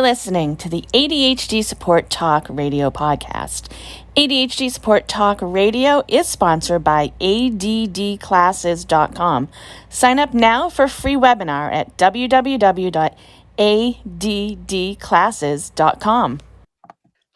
listening to the ADHD Support Talk Radio podcast. ADHD Support Talk Radio is sponsored by addclasses.com. Sign up now for a free webinar at www.addclasses.com.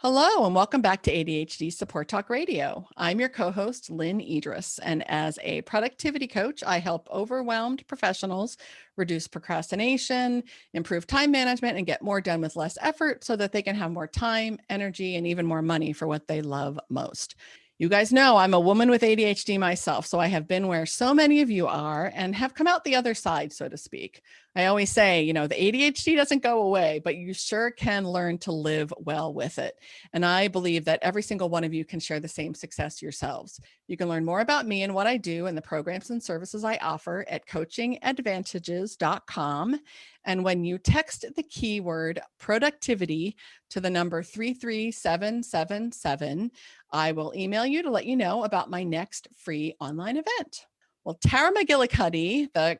Hello, and welcome back to ADHD Support Talk Radio. I'm your co-host, Lynne Edris, and as a productivity coach, I help overwhelmed professionals reduce procrastination, improve time management, and get more done with less effort so that they can have more time, energy, and even more money for what they love most. You guys know I'm a woman with ADHD myself, so I have been where so many of you are and have come out the other side, so to speak. I always say, the ADHD doesn't go away, but you sure can learn to live well with it. And I believe that every single one of you can share the same success yourselves. You can learn more about me and what I do and the programs and services I offer at coachingadvantages.com. And when you text the keyword productivity to the number 33777, I will email you to let you know about my next free online event. Well, Tara McGillicuddy, the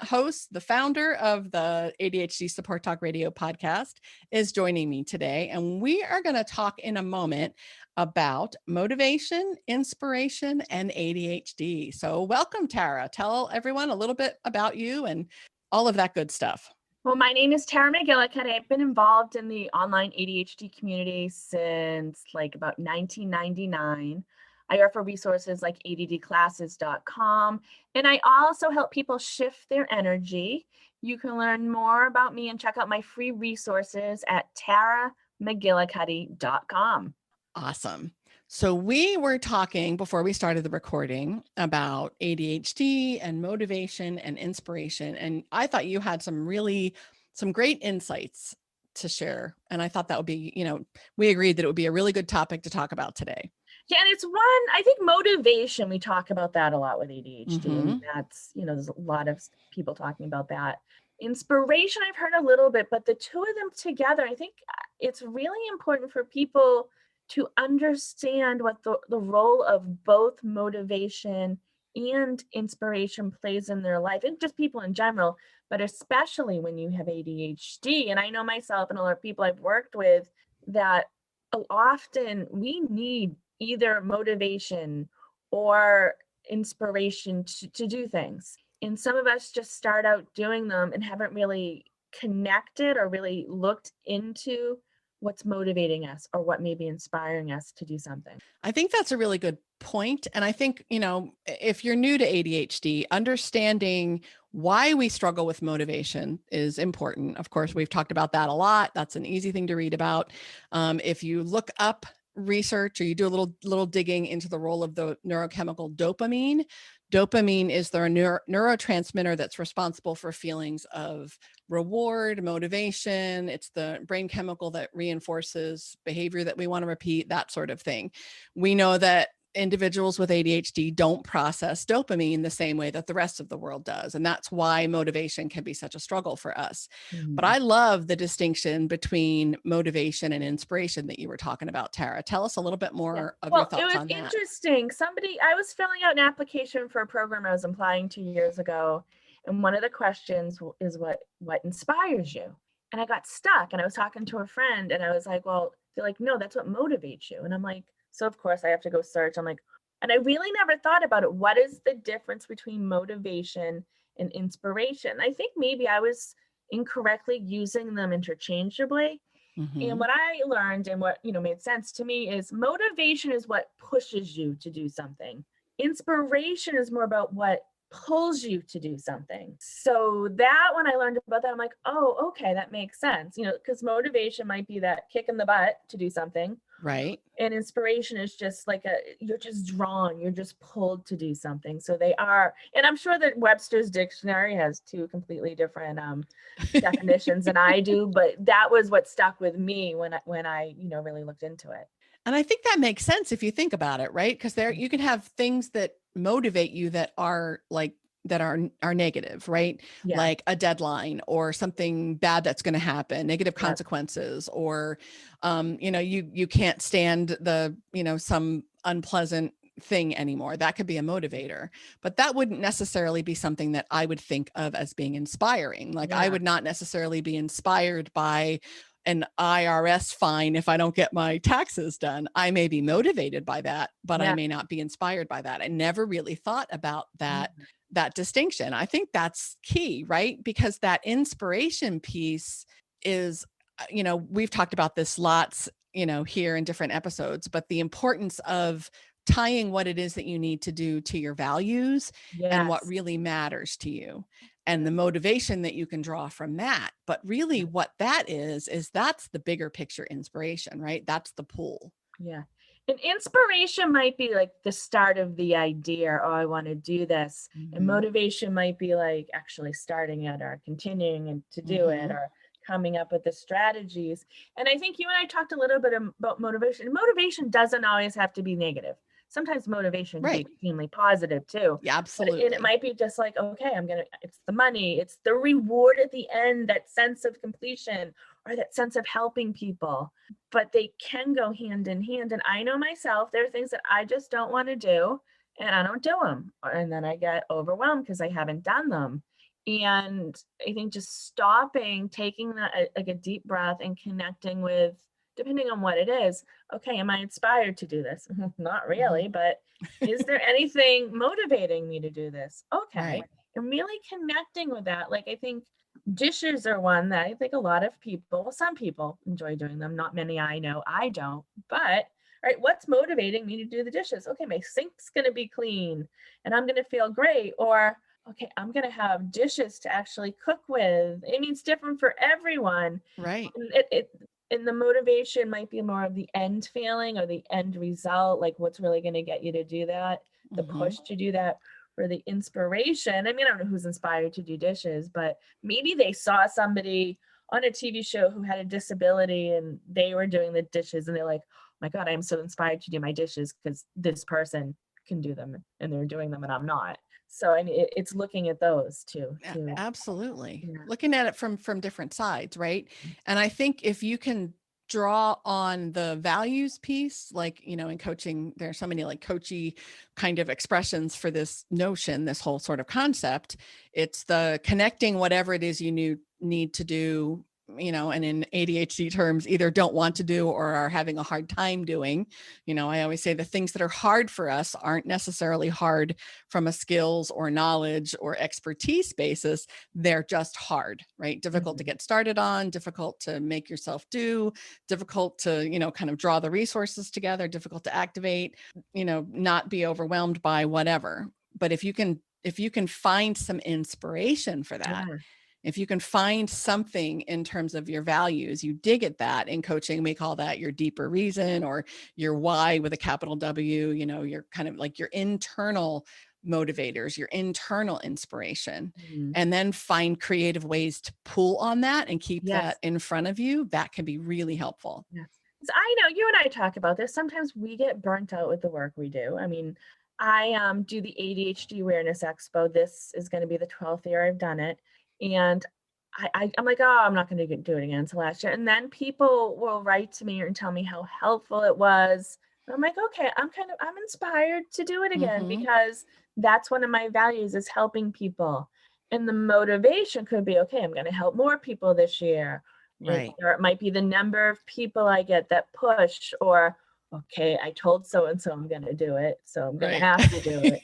host, the founder of the ADHD Support Talk Radio podcast, is joining me today. And we are going to talk in a moment about motivation, inspiration, and ADHD. So welcome, Tara. Tell everyone a little bit about you and all of that good stuff. Well, my name is Tara McGillicuddy. I've been involved in the online ADHD community since about 1999. I offer resources like addclasses.com, and I also help people shift their energy. You can learn more about me and check out my free resources at taramcgillicuddy.com. Awesome. So we were talking before we started the recording about ADHD and motivation and inspiration. And I thought you had some great insights to share. And I thought that would be, we agreed that it would be a really good topic to talk about today. Yeah, and it's I think motivation, we talk about that a lot with ADHD. Mm-hmm. And that's, there's a lot of people talking about that. Inspiration, I've heard a little bit, but the two of them together, I think it's really important for people to understand what the role of both motivation and inspiration plays in their life, and just people in general, but especially when you have ADHD. And I know myself and a lot of people I've worked with that often we need either motivation or inspiration to do things. And some of us just start out doing them and haven't really connected or really looked into what's motivating us or what may be inspiring us to do something. I think that's a really good point. And I think, if you're new to ADHD, understanding why we struggle with motivation is important. Of course, we've talked about that a lot. That's an easy thing to read about. If you look up research or you do a little digging into the role of the neurochemical dopamine. Dopamine is the neurotransmitter that's responsible for feelings of reward, motivation. It's the brain chemical that reinforces behavior that we want to repeat, that sort of thing. We know that individuals with ADHD don't process dopamine the same way that the rest of the world does. And that's why motivation can be such a struggle for us. Mm-hmm. But I love the distinction between motivation and inspiration that you were talking about, Tara. Tell us a little bit more of your thoughts on that. Well, it was interesting. I was filling out an application for a program I was applying 2 years ago. And one of the questions is what inspires you? And I got stuck, and I was talking to a friend and I was like, well, they're like, no, that's what motivates you. And I'm like, so of course I have to go search. I'm like, and I really never thought about it. What is the difference between motivation and inspiration? I think maybe I was incorrectly using them interchangeably. Mm-hmm. And what I learned and what, made sense to me is motivation is what pushes you to do something. Inspiration is more about what pulls you to do something. So that when I learned about that, I'm like, oh, okay, that makes sense. Because motivation might be that kick in the butt to do something. Right. And inspiration is just you're just drawn, you're just pulled to do something. So they are, and I'm sure that Webster's dictionary has two completely different definitions than I do, but that was what stuck with me when I really looked into it. And I think that makes sense if you think about it, right? Because you can have things that motivate you that are negative, right? Yeah. Like a deadline or something bad that's going to happen, negative consequences, or, you can't stand some unpleasant thing anymore. That could be a motivator, but that wouldn't necessarily be something that I would think of as being inspiring. I would not necessarily be inspired by an IRS fine if I don't get my taxes done. I may be motivated by that, but I Yeah. may not be inspired by that. I never really thought about that distinction. I think that's key, right? Because that inspiration piece is, we've talked about this lots, here in different episodes, but the importance of tying what it is that you need to do to your values and what Yes. really matters to you and the motivation that you can draw from that. But really what that is that's the bigger picture inspiration, right? That's the pull. Yeah. And inspiration might be like the start of the idea, oh, I want to do this. And Mhm. motivation might be like actually starting it or continuing and to do it Mhm. or coming up with the strategies. And I think you and I talked a little bit about motivation. Motivation doesn't always have to be negative. Sometimes motivation can be Right. extremely positive too. Yeah, But it absolutely. might be just like, okay, it's the money, it's the reward at the end, that sense of completion or that sense of helping people, but they can go hand in hand. And I know myself, there are things that I just don't want to do and I don't do them. And then I get overwhelmed because I haven't done them. And I think just stopping, taking like a deep breath and connecting with, depending on what it is, okay, am I inspired to do this? Not Mhm. really, but is there anything motivating me to do this? Okay. Right. And really connecting with that. Like, I think dishes are one that I think a lot of people, some people enjoy doing them, not many I know, I don't. But, all right, what's motivating me to do the dishes? Okay, my sink's going to be clean and I'm going to feel great. Or, okay, I'm going to have dishes to actually cook with. I mean, it's different for everyone. Right. And and the motivation might be more of the end feeling or the end result, like what's really going to get you to do that, the Mhm. push to do that, for the inspiration. I mean, I don't know who's inspired to do dishes, but maybe they saw somebody on a TV show who had a disability and they were doing the dishes and they're like, oh my God, I'm so inspired to do my dishes because this person can do them and they're doing them and I'm not. So I mean, it's looking at those too, Absolutely. yeah. Looking at it from different sides, right? And I think if you can draw on the values piece, like, in coaching, there are so many like coachy kind of expressions for this notion, this whole sort of concept. It's the connecting whatever it is you need to do, and in ADHD terms, either don't want to do or are having a hard time doing. I always say the things that are hard for us aren't necessarily hard from a skills or knowledge or expertise basis. They're just hard, right? Difficult to Mhm. get started on, difficult to make yourself do, difficult to, kind of draw the resources together, difficult to activate, not be overwhelmed by whatever. But if you can find some inspiration for that, Yeah. if you can find something in terms of your values, you dig at that. In coaching, we call that your deeper reason or your why with a capital W, your kind of like your internal motivators, your internal inspiration, Mhm. and then find creative ways to pull on that and keep that Yes. in front of you. That can be really helpful. Yes. So I know you and I talk about this. Sometimes we get burnt out with the work we do. I mean, I do the ADHD Awareness Expo. This is going to be the 12th year I've done it. And I'm like, oh, I'm not going to do it again until last year. And then people will write to me and tell me how helpful it was. And I'm like, okay, I'm inspired to do it again Hmm. because that's one of my values is helping people. And the motivation could be, okay, I'm going to help more people this year, Right. or it might be the number of people I get that push, or okay, I told so and so I'm going to do it, so I'm going to Right. have to do it.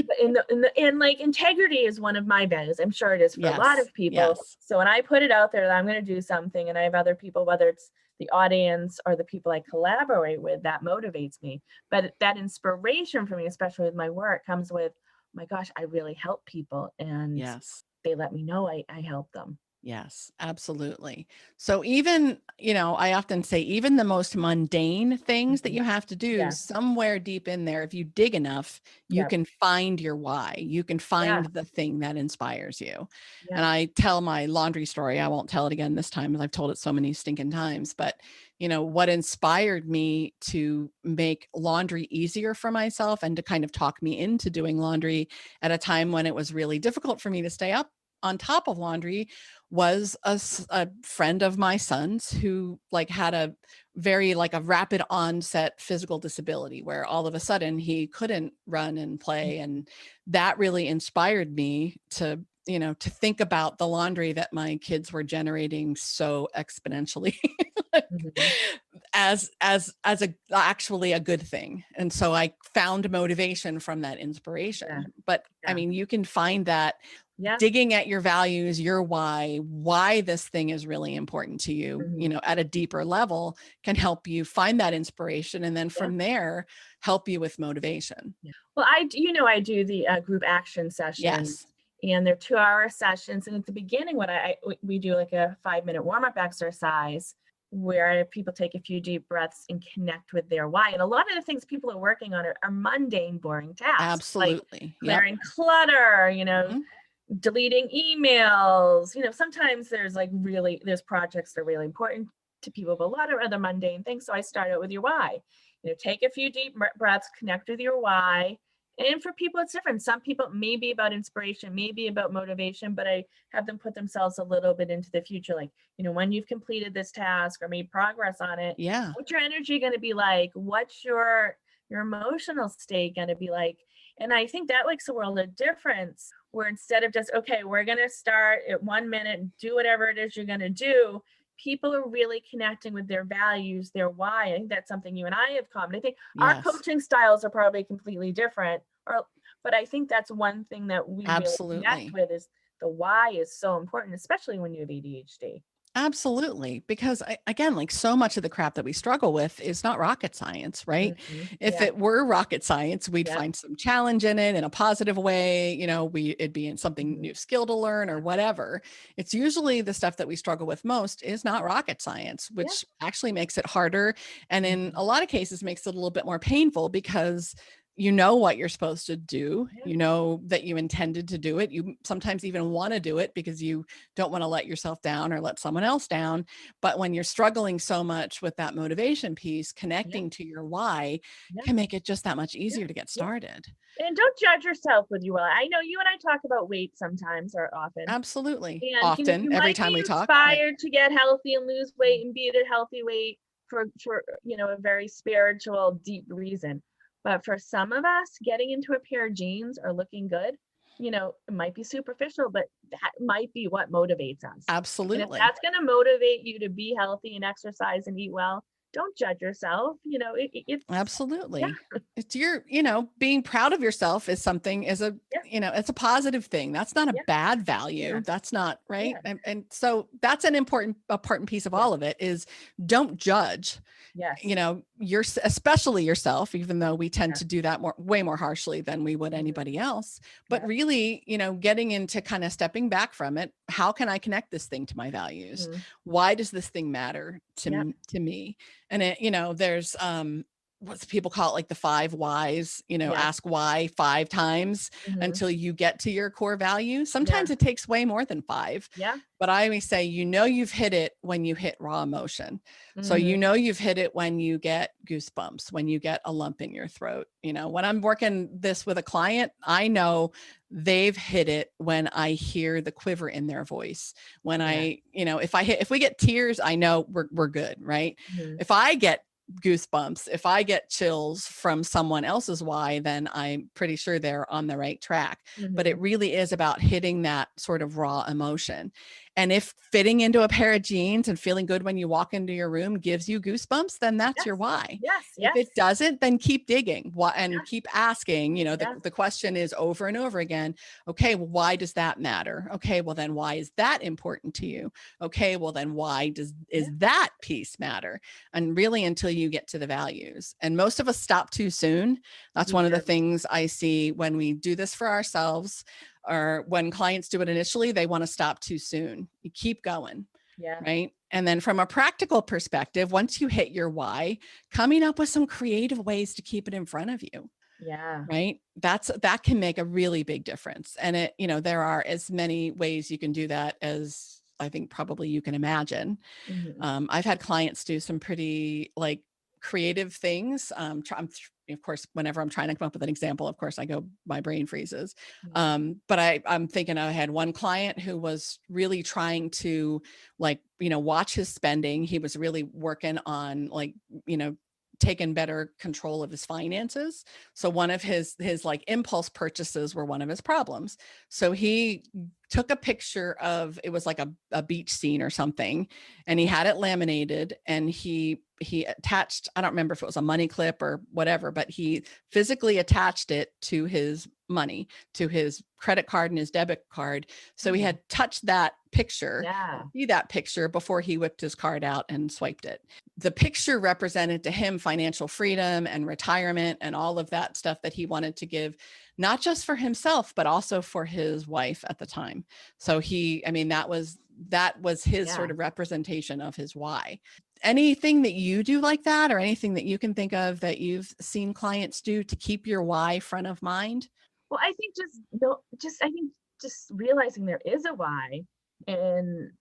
But in like integrity is one of my values. I'm sure it is for a lot Yes. of people. Yes. So when I put it out there that I'm going to do something, and I have other people, whether it's the audience or the people I collaborate with, that motivates me. But that inspiration for me, especially with my work, comes with, oh my gosh, I really help people, and Yes. they let me know I help them. Yes, absolutely. So even, I often say even the most mundane things that Mhm. you have to do, Yeah. somewhere deep in there, if you dig enough, you Yeah. can find your why. You can Yeah. find the thing that inspires you. And Yeah. I tell my laundry story. I won't tell it again this time, as I've told it so many stinking times. But, what inspired me to make laundry easier for myself and to kind of talk me into doing laundry at a time when it was really difficult for me to stay up on top of laundry was a friend of my son's who like had a very like a rapid onset physical disability where all of a sudden he couldn't run and play. And that really inspired me to think about the laundry that my kids were generating so exponentially Mhm. Actually a good thing. And so I found motivation from that Yeah. inspiration. But I Yeah. mean, you can find that Yeah. digging at your values, your why this thing is really important to you, Mhm. at a deeper level can help you find that inspiration. And then Yeah. from there, help you with motivation. Yeah. Well, I do the group action sessions, Yes. and they're 2-hour sessions. And at the beginning, we do like a 5-minute warm up exercise where I have people take a few deep breaths and connect with their why. And a lot of the things people are working on are mundane, boring tasks like Absolutely. Yep. clearing clutter, Mhm. deleting emails. Sometimes there's projects that are really important to people, but a lot of other mundane things. So I start out with your why. Take a few deep breaths, connect with your why. And for people, it's different. Some people may be about inspiration, maybe about motivation, but I have them put themselves a little bit into the future. Like, when you've completed this task or made progress on it, Yeah. what's your energy going to be like? What's your emotional state going to be like? And I think that makes a world of difference, where instead of just, okay, we're going to start at 1 minute and do whatever it is you're going to do, people are really connecting with their values, their why. I think that's something you and I have common. I think our Yes. coaching styles are probably completely different, but I think that's one thing that we really connect Absolutely. with is the why is so important, especially when you have ADHD. Absolutely. Because again, like so much of the crap that we struggle with is not rocket science, right? Mhm. If Yeah. it were rocket science, we'd Yep. find some challenge in it in a positive way. It'd be in something Mhm. new skill to learn or Yeah. whatever. It's usually the stuff that we struggle with most is not rocket science, Yeah. which actually makes it harder. And in Mhm. a lot of cases makes it a little bit more painful because you know what you're supposed to do. Yeah. You know that you intended to do it. You sometimes even want to do it because you don't want to let yourself down or let someone else down. But when you're struggling so much with that motivation piece, Yeah. connecting to your why Yeah. can make it just that much Yeah. easier to get Yeah. started. And don't judge yourself with your, I know you and I talk about weight sometimes or often. Absolutely. And Often, you every might time be we talk. Yeah. inspired to get healthy and lose weight and be at a healthy weight for a very spiritual, deep reason. But for some of us, getting into a pair of jeans or looking good, it might be superficial, but that might be what motivates us. And if Absolutely. that's going to motivate you to be healthy and exercise and eat well, don't judge yourself. It's yeah, Absolutely. It's being proud of yourself is something yeah, it's a positive thing. That's not a yeah, bad yeah, value. That's not right. yeah, And so that's an important piece of yeah, all of it is don't judge. yes, Especially yourself, even though we tend yeah, to do that way more harshly than we would mhm, anybody else. But yeah, really, getting into kind of stepping back from it, how can I connect this thing to my values? mhm, Why does this thing matter yeah, to me? And there's what people call it, like the 5 whys, yeah, ask why 5 times mhm, until you get to your core value. yeah, Sometimes it takes way more than 5, yeah, but I always say, you've hit it when you hit raw emotion. So, mhm, you've hit it when you get goosebumps, when you get a lump in your throat. When I'm working this with a client, I know they've hit it when I hear the quiver in their voice. When yeah, if we get tears, I know we're good, right? mhm, If I get goosebumps, if I get chills from someone else's why, then I'm pretty sure they're on the right track. But mhm, it really is about hitting that sort of raw emotion. And if fitting into a pair of jeans and feeling good when you walk into your room gives you goosebumps, then that's your yes, why. yes, If yes, it doesn't, then keep digging and yeah, keep asking. The, yeah, the question is over and over again, okay, well, why does that matter? Okay, well, then why is that important to you? Okay, well, then why yeah, is that piece matter? And really until you get to the values. And most of us stop too soon. That's we one of the do, things I see when we do this for ourselves, or when clients do it initially, they want to stop too soon. You keep going, yeah, right? And then from a practical perspective, once you hit your why, coming up with some creative ways to keep it in front of you, yeah, right? That can make a really big difference. And there are as many ways you can do that as I think probably you can imagine. mhm, I've had clients do some pretty like creative things. Of course, whenever I'm trying to come up with an example, of course, my brain freezes. mhm, But I'm thinking I had one client who was really trying to watch his spending. He was really working on you know, taken better control of his finances. So one of his like impulse purchases were one of his problems. So he took a picture of, it was like a beach scene or something, and he had it laminated, and he attached, I don't remember if it was a money clip or whatever, but he physically attached it to his money, to his credit card and his debit card. So he had touched that picture, see that picture before he whipped his card out and swiped it. The picture represented to him financial freedom and retirement and all of that stuff that he wanted to give, not just for himself, but also for his wife at the time. So that was his sort of representation of his why. Anything that you do like that, or anything that you can think of that you've seen clients do to keep your why front of mind? Well, I think just realizing there is a why, and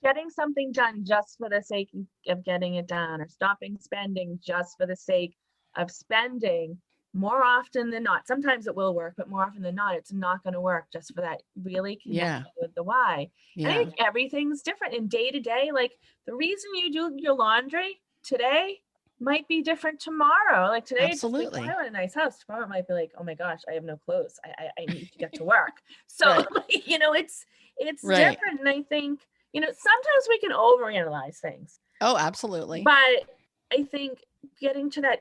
getting something done just for the sake of getting it done, or stopping spending just for the sake of spending, more often than not. Sometimes it will work, but more often than not, it's not going to work just for that. Really connect with the why. And I think everything's different in day to day. Like the reason you do your laundry today might be different tomorrow. Like today, absolutely, it's like, I want a nice house. Tomorrow it might be like, oh my gosh, I have no clothes. I need to get to work. So it's different. And I think, sometimes we can overanalyze things. Oh, absolutely. But I think getting to that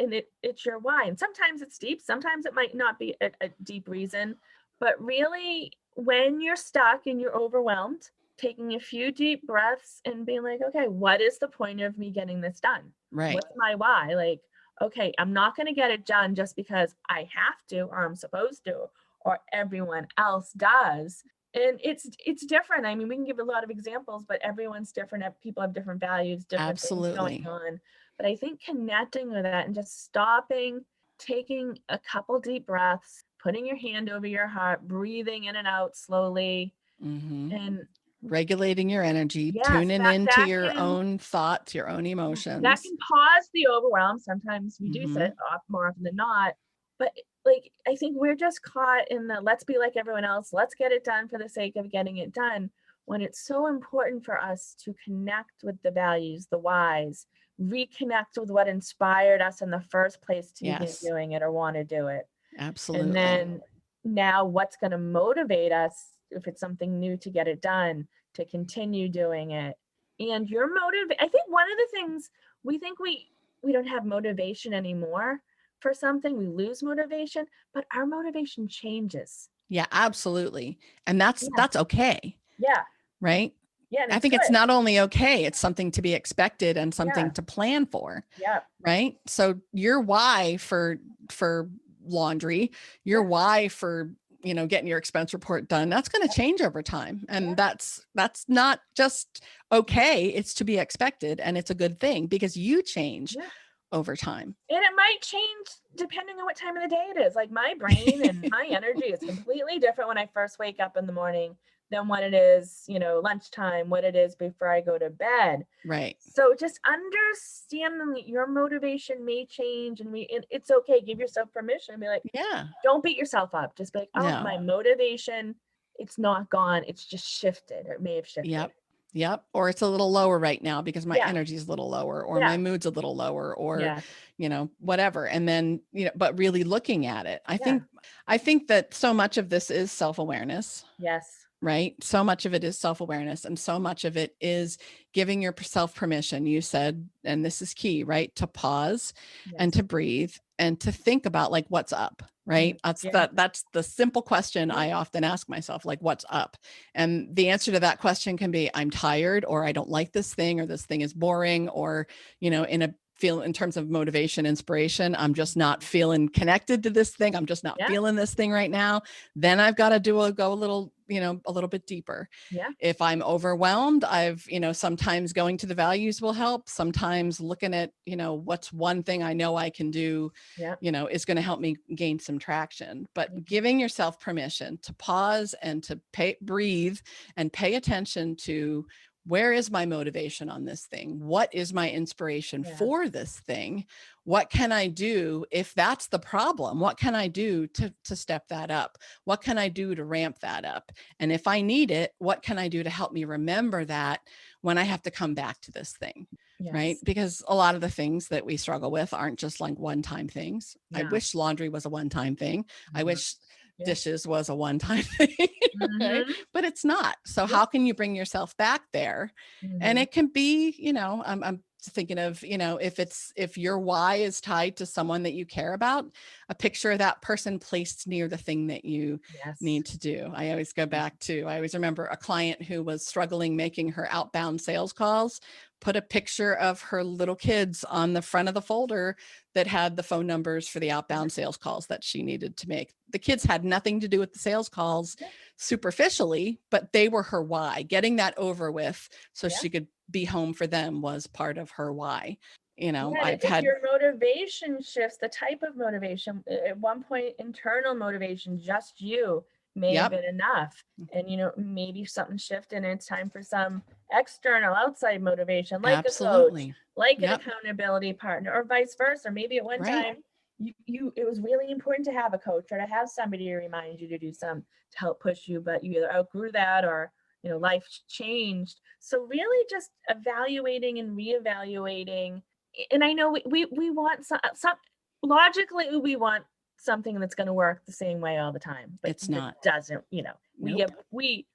and it's your why. And sometimes it's deep. Sometimes it might not be a deep reason. But really, when you're stuck and you're overwhelmed, taking a few deep breaths and being like, okay, what is the point of me getting this done? Right. What's my why? Like, okay, I'm not going to get it done just because I have to, or I'm supposed to, or everyone else does. And it's different. I mean, we can give a lot of examples, but everyone's different. People have different values, different things going on. But I think connecting with that and just stopping, taking a couple deep breaths, putting your hand over your heart, breathing in and out slowly, and regulating your energy, tuning into your own thoughts, your own emotions. That can pause the overwhelm. Sometimes we do set off more often than not. But like, I think we're just caught in the let's be like everyone else. Let's get it done for the sake of getting it done. When it's so important for us to connect with the values, the whys, reconnect with what inspired us in the first place to begin doing it or want to do it. Absolutely. And then now what's going to motivate us, if it's something new, to get it done, to continue doing it. And your motive, I think one of the things we think we don't have motivation anymore for something, we lose motivation, but our motivation changes. Yeah, absolutely. And that's okay. Yeah. Right. Yeah. I think it's not only okay, it's something to be expected and something to plan for. Yeah. Right. So your why for laundry, your why for, getting your expense report done, that's going to change over time. And that's not just okay. It's to be expected. And it's a good thing because you change over time. And it might change depending on what time of the day it is. Like my brain and my energy is completely different when I first wake up in the morning than what it is, lunchtime, what it is before I go to bed. Right. So just understanding that your motivation may change, and it's okay. Give yourself permission and be like, don't beat yourself up. Just be like, my motivation, it's not gone. It's just shifted, or it may have shifted. Yep. Or it's a little lower right now because my energy is a little lower, or my mood's a little lower, or, whatever. And then, but really looking at it, I think that so much of this is self-awareness. Yes. Right. So much of it is self-awareness, and so much of it is giving yourself permission. You said, and this is key, right? To pause and to breathe and to think about like, what's up, right? That's the simple question I often ask myself, like, what's up? And the answer to that question can be, I'm tired, or I don't like this thing, or this thing is boring, or, in terms of motivation, inspiration, I'm just not feeling connected to this thing. I'm just not feeling this thing right now. Then I've got to go a little bit deeper. Yeah. If I'm overwhelmed, sometimes going to the values will help. Sometimes looking at, what's one thing I know I can do, is going to help me gain some traction. But giving yourself permission to pause and to breathe and pay attention to, where is my motivation on this thing? What is my inspiration for this thing? What can I do if that's the problem? What can I do to step that up? What can I do to ramp that up? And if I need it, what can I do to help me remember that when I have to come back to this thing? right? Because a lot of the things that we struggle with aren't just like one-time things. I wish laundry was a one-time thing. I wish dishes was a one-time thing, right? But it's not. So how can you bring yourself back there? And it can be, you know, I'm thinking of, you know, if your why is tied to someone that you care about, a picture of that person placed near the thing that you need to do. I always go back to, I always remember a client who was struggling making her outbound sales calls, put a picture of her little kids on the front of the folder that had the phone numbers for the outbound sales calls that she needed to make. The kids had nothing to do with the sales calls superficially, but they were her why. Getting that over with so she could be home for them was part of her why. You know, I've had your motivation shifts, the type of motivation, at one point, internal motivation, just you may have been enough. And, you know, maybe something shifted and it's time for some external outside motivation, like a coach, like an accountability partner, or vice versa. Maybe at one time it was really important to have a coach or to have somebody to remind you to do some to help push you, but you either outgrew that or, you know, life changed. So really just evaluating and reevaluating. And I know we want some logically we want something that's going to work the same way all the time, but it's not. It doesn't, you know,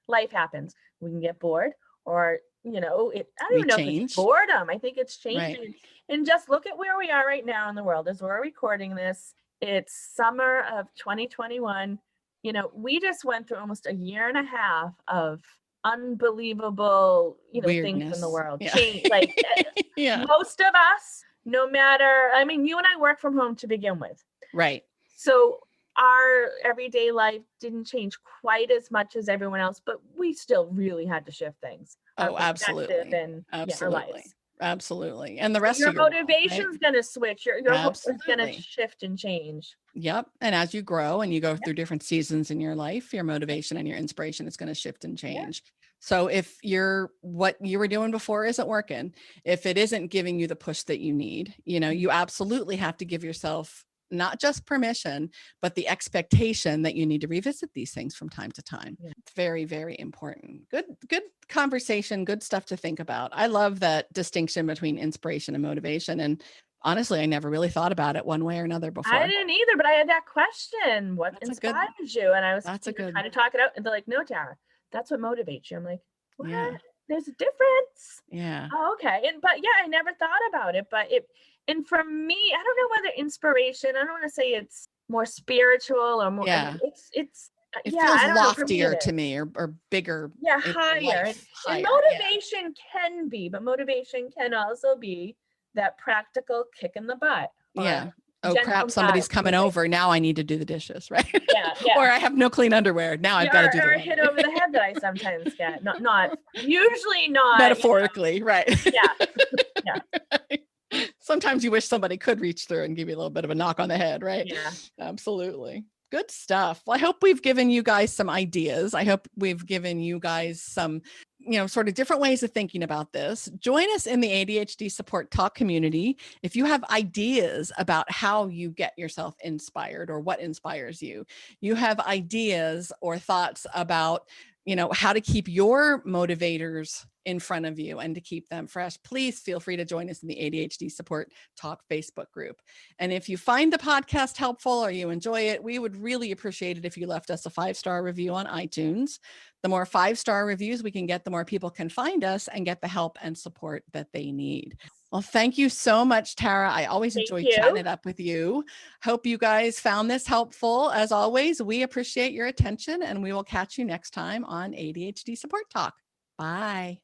life happens. We can get bored, or, you know, I don't even know if it's boredom. I think it's changing. And just look at where we are right now in the world as we're recording this. It's summer of 2021. You know, we just went through almost a year and a half of unbelievable, you know, weirdness. Things in the world. Change, like most of us, no matter, I mean, you and I work from home to begin with. Right. So our everyday life didn't change quite as much as everyone else, but we still really had to shift things. Oh, absolutely. And our lives. Absolutely. And the rest of your your motivation's going to switch. Your hope is going to shift and change. Yep. And as you grow and you go through different seasons in your life, your motivation and your inspiration is going to shift and change. So if what you were doing before isn't working, if it isn't giving you the push that you need, you know, you absolutely have to give yourself not just permission, but the expectation that you need to revisit these things from time to time. It's very, very important. Good conversation, good stuff to think about. I love that distinction between inspiration and motivation. And honestly, I never really thought about it one way or another before. I didn't either, but I had that question. What inspires you? And I was trying to talk it out. And they're like, no, Tara, that's what motivates you. I'm like, what? Yeah. There's a difference. Yeah. Oh, okay. But I never thought about it. And for me, I don't know whether inspiration, I don't want to say it's more spiritual or more, it feels loftier to me or bigger. Yeah, higher. And motivation can be, but motivation can also be that practical kick in the butt. Yeah. Oh crap, somebody's coming over. Now I need to do the dishes, right? Yeah. Or I have no clean underwear. Now I've got to do the hit over the head that I sometimes get. Not usually not. Metaphorically, you know. Right. Yeah. Sometimes you wish somebody could reach through and give you a little bit of a knock on the head, right? Yeah. Absolutely. Good stuff. Well, I hope we've given you guys some ideas. I hope we've given you guys some, you know, sort of different ways of thinking about this. Join us in the ADHD Support Talk community. If you have ideas about how you get yourself inspired or what inspires you, you have ideas or thoughts about, you know, how to keep your motivators in front of you and to keep them fresh, please feel free to join us in the ADHD Support Talk Facebook group. And if you find the podcast helpful or you enjoy it, we would really appreciate it if you left us a 5-star review on iTunes. The more 5-star reviews we can get, the more people can find us and get the help and support that they need. Well, thank you so much, Tara. I always enjoy chatting it up with you. Hope you guys found this helpful. As always, we appreciate your attention and we will catch you next time on ADHD Support Talk. Bye.